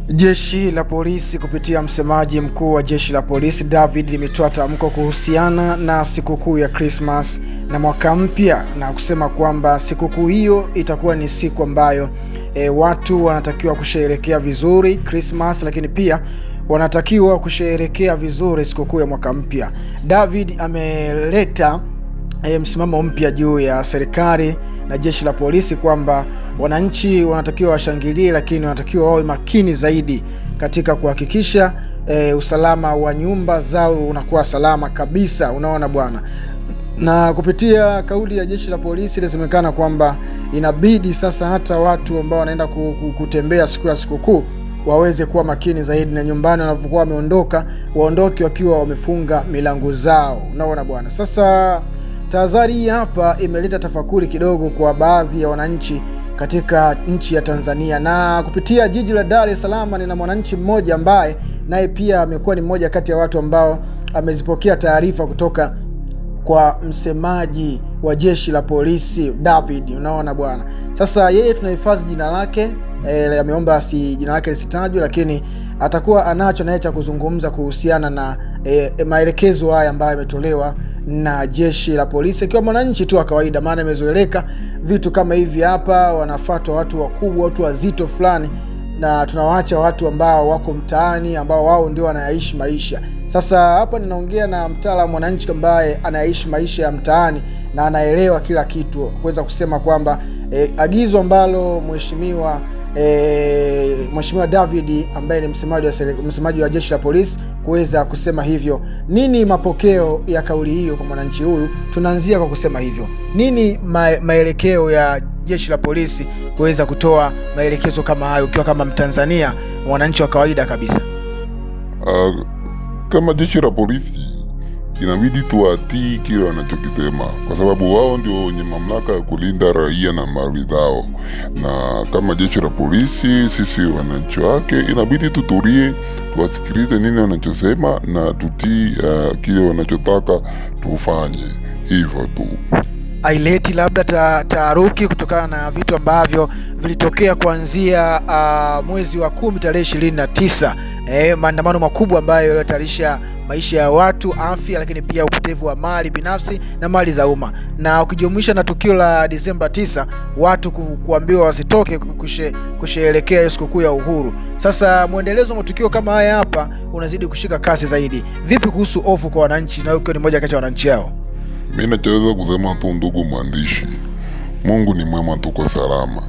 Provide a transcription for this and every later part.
Jeshi la polisi kupitia msemaji mkuu wa jeshi la polisi David limetoa tamko kuhusiana na sikukuu ya Christmas na mwaka mpya, na kusema kwamba sikukuu hiyo itakuwa ni siku ambayo watu wanatakiwa kusherehekea vizuri Christmas, lakini pia wanatakiwa kusherehekea vizuri sikukuu ya mwaka mpya. David ameleta msimamo mpya juu ya serikali na jeshi la polisi kwamba wananchi wanatakiwa washangilie, lakini wanatakiwa wawe makini zaidi katika kuhakikisha usalama wa nyumba zao unakuwa salama kabisa. Unaona bwana, na kupitia kauli ya jeshi la polisi inasemekana kwamba inabidi sasa hata watu ambao wanaenda kutembea siku ya sikukuu waweze kuwa makini zaidi, na nyumbani wanapokuwa wameondoka waondoke wakiwa wamefunga milango zao. Unaona bwana, sasa tahadhari hii hapa imeleta tafakuri kidogo kwa baadhi ya wananchi katika nchi ya Tanzania, na kupitia jiji la Dar es Salaam nina mwananchi mmoja ambaye naye pia amekuwa ni mmoja kati ya watu ambao amezipokea taarifa kutoka kwa msemaji wa jeshi la polisi David. Unaona bwana, sasa yeye tunahifadhi jina lake, ameomba jina lake lisitajwe, lakini atakuwa anacho naye cha kuzungumza kuhusiana na maelekezo haya ambayo yametolewa na jeshi la polisi, ikiwa mwananchi tu wa kawaida. Maana imezoeleka vitu kama hivi hapa wanafuatwa watu wakubwa, watu wazito fulani, na tunawaacha watu ambao wako mtaani ambao wao ndio wanayaishi maisha. Sasa hapa ninaongea na mtaalamu mwananchi ambaye anayaishi maisha ya mtaani na anaelewa kila kitu, kuweza kusema kwamba agizo ambalo mheshimiwa David ambaye ni msemaji wa jeshi la polisi kuweza kusema hivyo. Nini mapokeo ya kauli hiyo kwa mwananchi huyu? Tunaanzia kwa kusema hivyo, nini maelekeo ya jeshi la polisi kuweza kutoa maelekezo kama hayo ukiwa kama Mtanzania mwananchi wa kawaida kabisa? Kama jeshi la polisi inabidi tuwatii kile wanachokisema, kwa sababu wao ndio wenye mamlaka ya kulinda raia na mali zao. Na kama jeshi la polisi, sisi wananchi wake inabidi tutulie, tuwasikilize nini wanachosema na tutii kile wanachotaka tufanye, hivyo tu. Aileti labda taharuki kutokana na vitu ambavyo vilitokea kuanzia mwezi wa 10 tarehe 29, maandamano makubwa ambayo yalihatarisha maisha ya watu, afya, lakini pia upotevu wa mali binafsi na mali za umma, na ukijumuisha na tukio la Disemba 9 watu kuambiwa wasitoke kusherehekea sikukuu ya uhuru. Sasa muendelezo wa matukio kama haya hapa unazidi kushika kasi zaidi. Vipi kuhusu hofu kwa wananchi, na ukiwa ni mmoja kati ya wananchi hao? Mimi nachoweza kusema tu, ndugu mwandishi, Mungu ni mwema, tuko salama.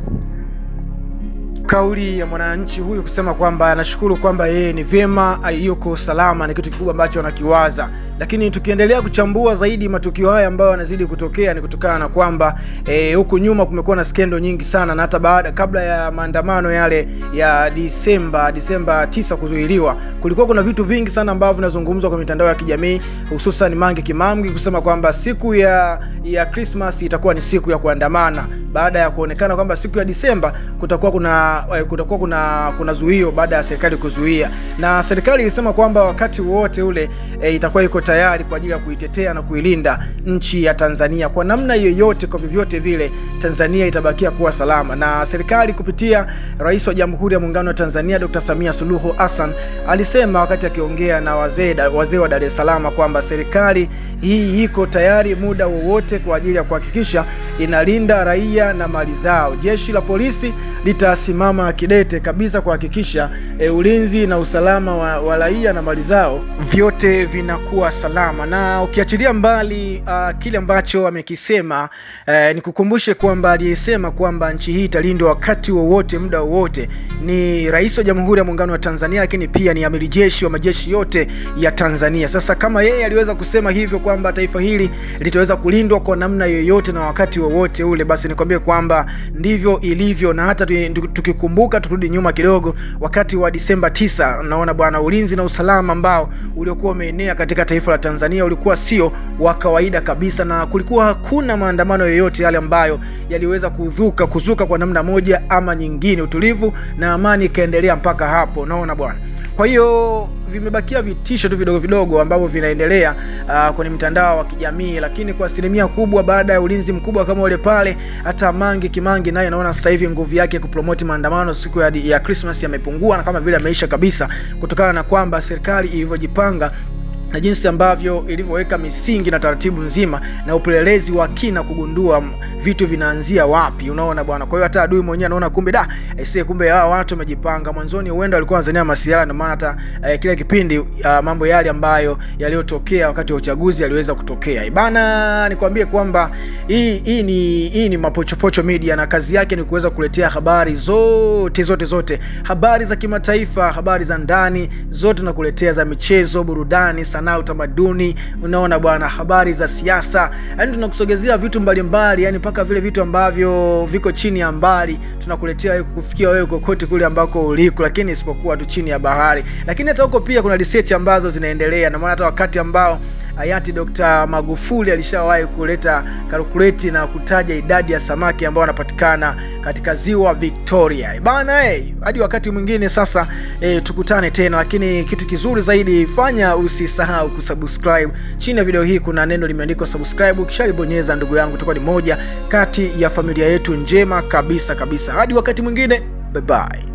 Kauli ya mwananchi huyu kusema kwamba anashukuru kwamba yeye ni vyema, yuko salama, ni kitu kikubwa ambacho anakiwaza. Lakini tukiendelea kuchambua zaidi matukio haya ambayo yanazidi kutokea, ni kutokana na kwamba huku nyuma kumekuwa na skendo nyingi sana, na hata kabla ya maandamano yale ya Disemba 9 kuzuiliwa, kulikuwa kuna vitu vingi sana ambavyo vinazungumzwa kwa mitandao ya kijamii, hususan Mange Kimambi kusema kwamba siku ya Christmas itakuwa ni siku ya kuandamana, baada ya kuonekana kwamba siku ya Disemba kutakuwa kuna zuio baada ya serikali kuzuia, na serikali ilisema kwamba wakati wote ule itakuwa iko tayari kwa ajili ya kuitetea na kuilinda nchi ya Tanzania kwa namna yoyote. Kwa vyovyote vile Tanzania itabakia kuwa salama, na serikali kupitia Rais wa Jamhuri ya Muungano wa Tanzania Dr. Samia Suluhu Hassan alisema wakati akiongea na wazee wa Dar es Salaam kwamba serikali hii iko tayari muda wowote kwa ajili ya kuhakikisha inalinda raia na mali zao. Jeshi la polisi litasimama kidete kabisa kuhakikisha ulinzi na usalama wa raia na mali zao vyote vinakuwa salama. Na ukiachilia mbali kile ambacho amekisema, nikukumbushe kwamba aliyesema kwamba nchi hii italindwa wakati wowote muda wowote ni Rais wa Jamhuri ya Muungano wa Tanzania, lakini pia ni amiri jeshi wa majeshi yote ya Tanzania. Sasa kama yeye aliweza kusema hivyo kwamba taifa hili litaweza kulindwa kwa namna yoyote na wakati wowote ule, basi nikwambie kwamba ndivyo ilivyo. Na hata tukikumbuka, turudi nyuma kidogo, wakati wa Disemba 9, naona bwana, ulinzi na usalama ambao uliokuwa umeenea katika taifa la Tanzania ulikuwa sio wa kawaida kabisa, na kulikuwa hakuna maandamano yoyote yale ambayo yaliweza kuzuka kwa namna moja ama nyingine. Utulivu na amani ikaendelea mpaka hapo. Naona bwana, Kwa hiyo vimebakia vitisho tu vidogo vidogo ambavyo vinaendelea kwenye mitandao wa kijamii, lakini kwa asilimia kubwa baada ya ulinzi mkubwa kama ule pale, hata Mange Kimambi naye naona sasa hivi nguvu yake kupromote maandamano siku ya Christmas yamepungua, na kama vile ameisha kabisa, kutokana na kwamba serikali ilivyojipanga na jinsi ambavyo ilivyoweka misingi na taratibu nzima na upelelezi wa kina kugundua vitu vinaanzia wapi, unaona bwana. Kwa hiyo hata adui mwenyewe anaona kumbe hawa watu wamejipanga. Mwanzoni huenda walikuwa wanazania masiala, na maana hata kile kipindi mambo yale ambayo yaliyotokea wakati wa uchaguzi yaliweza kutokea. Bana, nikwambie kwamba hii ni Mapochopocho Media, na kazi yake ni kuweza kuletea habari zote, habari za kimataifa, habari za ndani zote, na kuletea za michezo, burudani, sanaa, utamaduni, unaona bwana, habari za siasa. Yani tunakusogezea vitu mbalimbali, yani mpaka vile vitu ambavyo viko chini ya mbali tunakuletea wewe, kufikia wewe kokote kule ambako uliko, lakini isipokuwa tu chini ya bahari. Lakini hata huko pia kuna research ambazo zinaendelea, na maana hata wakati ambao hayati Dr. Magufuli alishawahi kuleta kalkuleti na kutaja idadi ya samaki ambao wanapatikana katika ziwa Victoria. Bana, hadi wakati mwingine sasa, tukutane tena. Lakini kitu kizuri zaidi, fanya usisahau kusubscribe. Chini ya video hii kuna neno limeandikwa subscribe, ukishalibonyeza ndugu yangu, utakuwa ni moja kati ya familia yetu njema kabisa. Hadi wakati mwingine, bye bye.